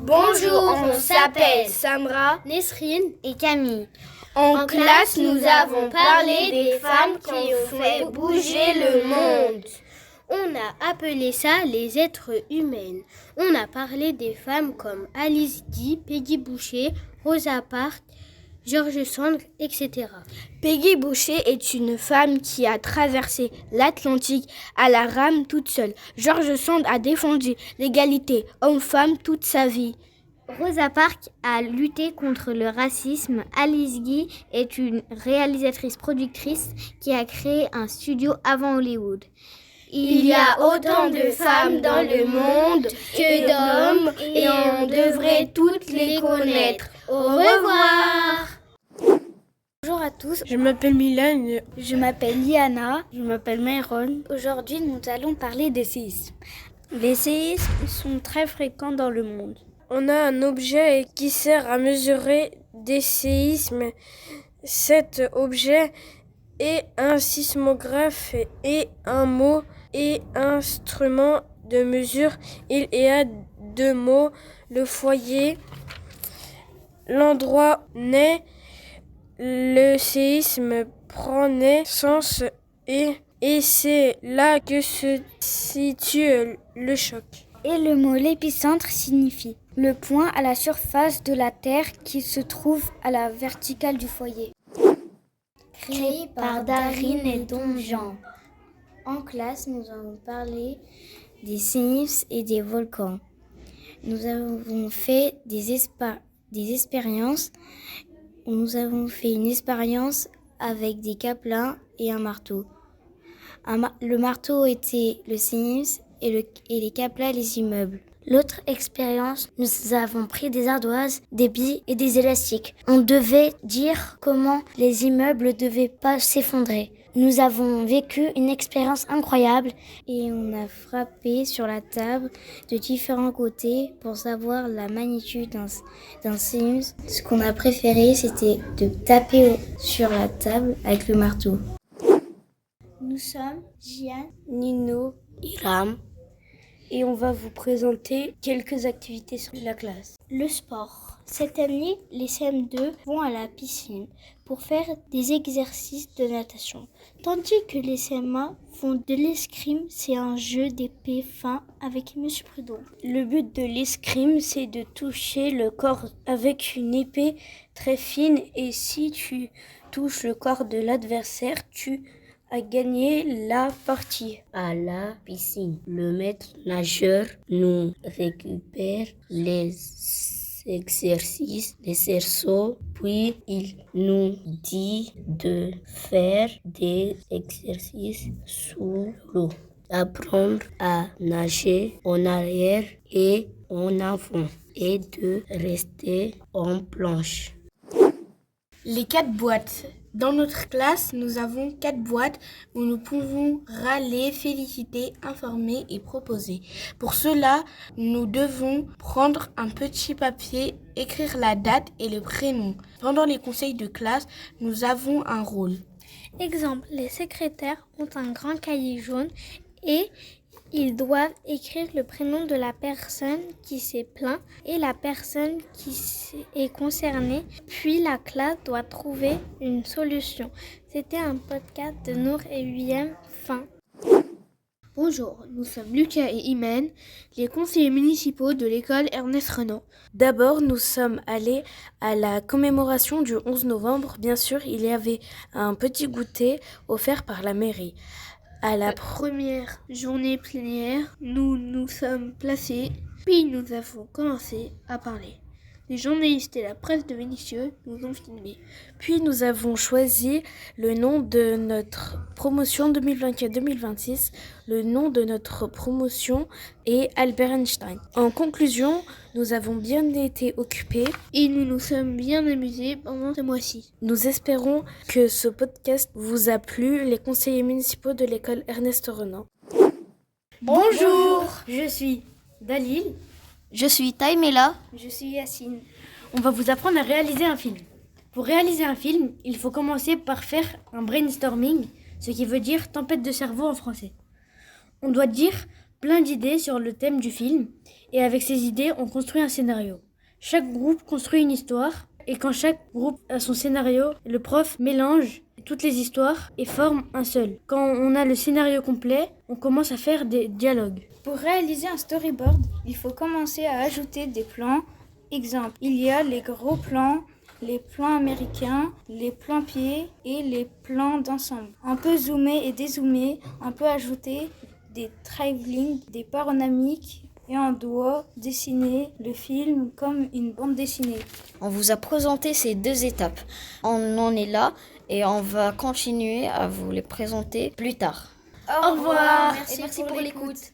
Bonjour, on s'appelle Samra, Nesrine et Camille. En classe, nous avons parlé des femmes qui ont fait bouger le monde. On a appelé ça les êtres humains. On a parlé des femmes comme Alice Guy, Peggy Boucher, Rosa Parks, George Sand, etc. Peggy Boucher est une femme qui a traversé l'Atlantique à la rame toute seule. George Sand a défendu l'égalité homme-femme toute sa vie. Rosa Parks a lutté contre le racisme. Alice Guy est une réalisatrice-productrice qui a créé un studio avant Hollywood. Il y a autant de femmes dans le monde que d'hommes et on devrait toutes les connaître. Au revoir! Bonjour à tous, Je m'appelle Mylène. je m'appelle Liana. Je m'appelle Myron. Aujourd'hui, nous allons parler des séismes. Les séismes sont très fréquents dans le monde. On a un objet qui sert à mesurer des séismes. Cet objet est un sismographe et un mot et instrument de mesure. Il y a deux mots, le foyer, l'endroit naît, le séisme prend naissance et c'est là que se situe le choc. Et le mot l'épicentre signifie le point à la surface de la Terre qui se trouve à la verticale du foyer. Créé par Darine et Don Jean. En classe, nous avons parlé des séismes et des volcans. Nous avons fait des expériences. Nous avons fait une expérience avec des caplins et un marteau. Le marteau était le séisme et les caplins les immeubles. L'autre expérience, nous avons pris des ardoises, des billes et des élastiques. On devait dire comment les immeubles ne devaient pas s'effondrer. Nous avons vécu une expérience incroyable et on a frappé sur la table de différents côtés pour savoir la magnitude d'un séisme. Ce qu'on a préféré, c'était de taper sur la table avec le marteau. Nous sommes Gian, Nino, Iram, et on va vous présenter quelques activités sur la classe. le sport. Cette année, les CM2 vont à la piscine pour faire des exercices de natation, tandis que les CM1 font de l'escrime, c'est un jeu d'épée fin avec Monsieur Prudhomme. Le but de l'escrime, c'est de toucher le corps avec une épée très fine et si tu touches le corps de l'adversaire, tu as gagné la partie. À la piscine, le maître nageur nous récupère les exercices, les cerceaux, puis il nous dit de faire des exercices sous l'eau, apprendre à nager en arrière et en avant et de rester en planche. Les 4 boîtes. Dans notre classe, nous avons 4 boîtes où nous pouvons râler, féliciter, informer et proposer. Pour cela, nous devons prendre un petit papier, écrire la date et le prénom. Pendant les conseils de classe, nous avons un rôle. Exemple, les secrétaires ont un grand cahier jaune et ils doivent écrire le prénom de la personne qui s'est plaint et la personne qui est concernée. Puis la classe doit trouver une solution. C'était un podcast de Nour et William. Fin. Bonjour, nous sommes Lucas et Imen, les conseillers municipaux de l'école Ernest Renan. D'abord, nous sommes allés à la commémoration du 11 novembre. Bien sûr, il y avait un petit goûter offert par la mairie. À la première journée plénière, nous nous sommes placés, puis nous avons commencé à parler. Les journalistes et la presse de Vénissieux nous ont filmés. Puis nous avons choisi le nom de notre promotion 2024-2026. Le nom de notre promotion est Albert Einstein. En conclusion, nous avons bien été occupés et nous nous sommes bien amusés pendant ce mois-ci. Nous espérons que ce podcast vous a plu, les conseillers municipaux de l'école Ernest Renan. Bonjour! Je suis Dalil. Je suis Taïmela. Je suis Yacine. On va vous apprendre à réaliser un film. Pour réaliser un film, il faut commencer par faire un brainstorming, ce qui veut dire tempête de cerveau en français. On doit dire plein d'idées sur le thème du film et avec ces idées, on construit un scénario. Chaque groupe construit une histoire et quand chaque groupe a son scénario, le prof mélange toutes les histoires et forme un seul. Quand on a le scénario complet, on commence à faire des dialogues. Pour réaliser un storyboard, il faut commencer à ajouter des plans. Exemple, il y a les gros plans, les plans américains, les plans pieds et les plans d'ensemble. On peut zoomer et dézoomer, on peut ajouter des travelling, des panoramiques et on doit dessiner le film comme une bande dessinée. On vous a présenté ces 2 étapes. On en est là et on va continuer à vous les présenter plus tard. Au revoir. Merci pour l'écoute.